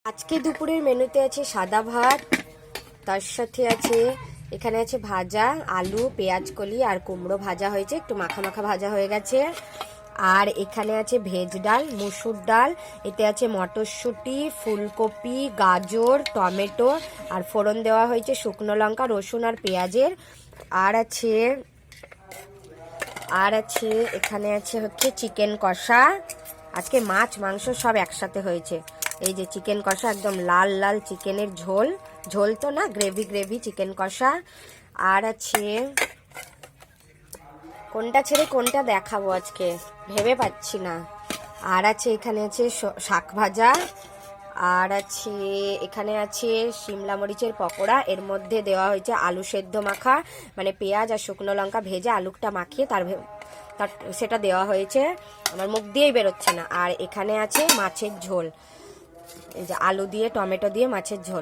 আজকে দুপুরের মেনুতে আছে সাদা ভাত, তার সাথে আছে এখানে আছে ভাজা আলু পেঁয়াজ কলি আর কুমড়ো ভাজা হয়েছে, একটু মাখা মাখা ভাজা হয়ে গেছে। আর এখানে আছে ভেজ ডাল, মুসুর ডাল, এতে আছে মটরশুঁটি, ফুলকপি, গাজর, টমেটো আর ফোড়ন দেওয়া হয়েছে শুকনো লঙ্কা, রসুন আর পেঁয়াজের। আর আছে এখানে আছে হচ্ছে চিকেন কষা। আজকে মাছ মাংস সব একসাথে হয়েছে। এই যে চিকেন কষা, একদম লাল লাল চিকেনের ঝোল, ঝোল তো না, গ্রেভি গ্রেভি চিকেন কষা। আর আছে কোনটা ছেড়ে কোনটা দেখাবো আজকে ভেবে পাচ্ছি না। আর আছে এখানে আছে শাক ভাজা। আর আছে এখানে আছে শিমলা মরিচের পকোড়া, এর মধ্যে দেওয়া হয়েছে আলু সেদ্ধ মাখা, মানে পেঁয়াজ আর শুকনো লঙ্কা ভেজে আলুটা মাখিয়ে তার সেটা দেওয়া হয়েছে। আমার মুখ দিয়েই বেরোচ্ছে না। আর এখানে আছে মাছের ঝোল, এই যে আলু দিয়ে টমেটো দিয়ে মাছের ঝোল।